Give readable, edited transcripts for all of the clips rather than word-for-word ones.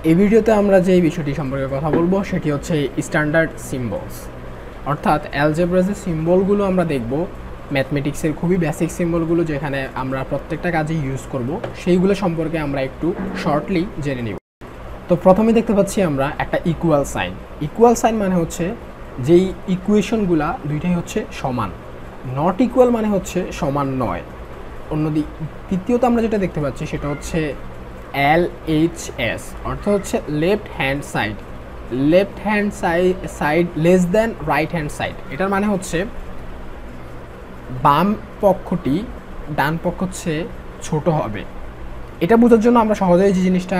এই ভিডিওতে আমরা যে বিষয়টি সম্পর্কে কথা বলবো সেটি হচ্ছে স্ট্যান্ডার্ড সিম্বলস, অর্থাৎ অ্যালজেব্রার যে সিম্বলগুলো আমরা দেখব, ম্যাথমেটিক্সের খুবই বেসিক সিম্বলগুলো যেখানে আমরা প্রত্যেকটা কাজে ইউজ করব, সেইগুলো সম্পর্কে আমরা একটু শর্টলি জেনে নিব। তো প্রথমে দেখতে পাচ্ছি আমরা একটা ইকুয়াল সাইন। ইকুয়াল সাইন মানে হচ্ছে যেই ইকুয়েশনগুলা দুইটাই হচ্ছে সমান। নট ইকুয়াল মানে হচ্ছে সমান নয়। দ্বিতীয়ত আমরা যেটা দেখতে পাচ্ছি সেটা হচ্ছে LHS, অর্থাৎ হচ্ছে left hand side less than right hand side. এটার মানে হচ্ছে বাম পক্ষটি ডান পক্ষ হচ্ছে ছোট হবে। এটা বোঝার জন্য আমরা সহজেই যে জিনিসটা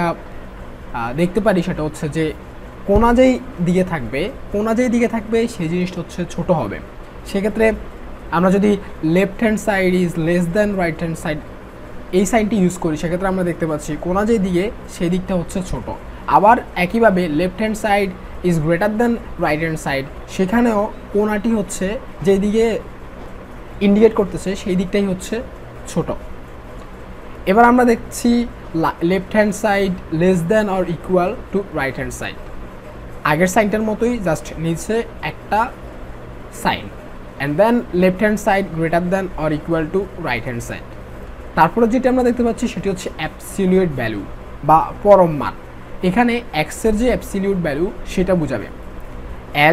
দেখতে পারি সেটা হচ্ছে যে কোনা যেই দিকে থাকবে সেই জিনিসটা হচ্ছে ছোট হবে। সেক্ষেত্রে আমরা যদি left hand side is less than right hand side এই সাইনটি ইউজ করি, সেক্ষেত্রে আমরা দেখতে পাচ্ছি কোনা যেই দিকে সেই দিকটা হচ্ছে ছোট। আবার একইভাবে left hand side is greater than right hand side, সেখানেও কোনাটি হচ্ছে যেই দিকে ইন্ডিকেট করতেছে সেই দিকটাই হচ্ছে ছোট। এবার আমরা দেখছি left hand side less than or equal to right hand side. আগের সাইনটার মতোই, জাস্ট নিচে একটা sign, and then left hand side greater than or equal to right hand side. তারপরে যেটা আমরা দেখতে পাচ্ছি সেটি হচ্ছে অ্যাবসলিউট ভ্যালু বা পরম মান। এখানে এক্সের যে অ্যাবসলিউট ভ্যালু সেটা বোঝাবে।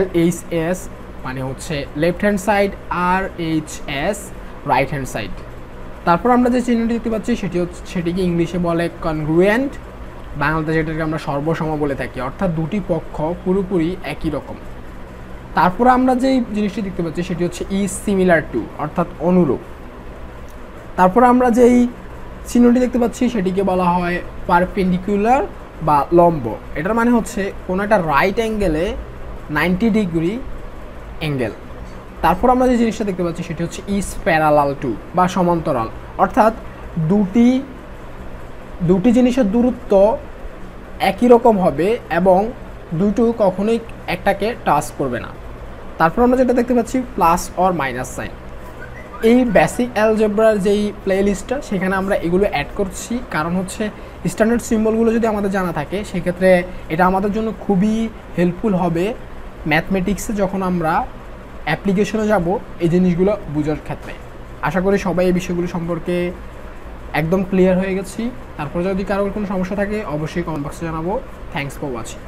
LHS মানে হচ্ছে left hand side, RHS right hand side. তারপর আমরা যে চিহ্নটি দেখতে পাচ্ছি সেটিকে ইংলিশে বলে কনগ্রুয়েন্ট, বাংলাতে যেটাকে আমরা সর্বসম বলে থাকি, অর্থাৎ দুটি পক্ষ পুরোপুরি একই রকম। তারপর আমরা যেই জিনিসটি দেখতে পাচ্ছি সেটি হচ্ছে ইজ সিমিলার টু, অর্থাৎ অনুরূপ। তারপর আমরা যেই চিহ্নটি দেখতে পাচ্ছি সেটিকে বলা হয় পারপেন্ডিকুলার বা লম্ব। এটার মানে হচ্ছে কোনো একটা রাইট অ্যাঙ্গেলে 90 ডিগ্রি অ্যাঙ্গেল। তারপর আমরা যে জিনিসটা দেখতে পাচ্ছি সেটি হচ্ছে ইজ প্যারালাল টু বা সমান্তরাল, অর্থাৎ দুটি জিনিসের দূরত্ব একই রকম হবে এবং দুটো কখনোই একটাকে টাচ করবে না। তারপর আমরা যেটা দেখতে পাচ্ছি প্লাস অর মাইনাস সাইন। এই বেসিক অ্যালজেব্রার যেই প্লেলিস্টটা সেখানে আমরা এগুলো অ্যাড করছি, কারণ হচ্ছে স্ট্যান্ডার্ড সিম্বলগুলো যদি আমাদের জানা থাকে সেক্ষেত্রে এটা আমাদের জন্য খুবই হেল্পফুল হবে ম্যাথমেটিক্সে যখন আমরা অ্যাপ্লিকেশনে যাব এই জিনিসগুলো বোঝার ক্ষেত্রে। আশা করি সবাই এই বিষয়গুলো সম্পর্কে একদম ক্লিয়ার হয়ে গেছি। তারপর যদি কারোর কোনো সমস্যা থাকে অবশ্যই কমেন্ট বক্সে জানাবো। Thanks for watching.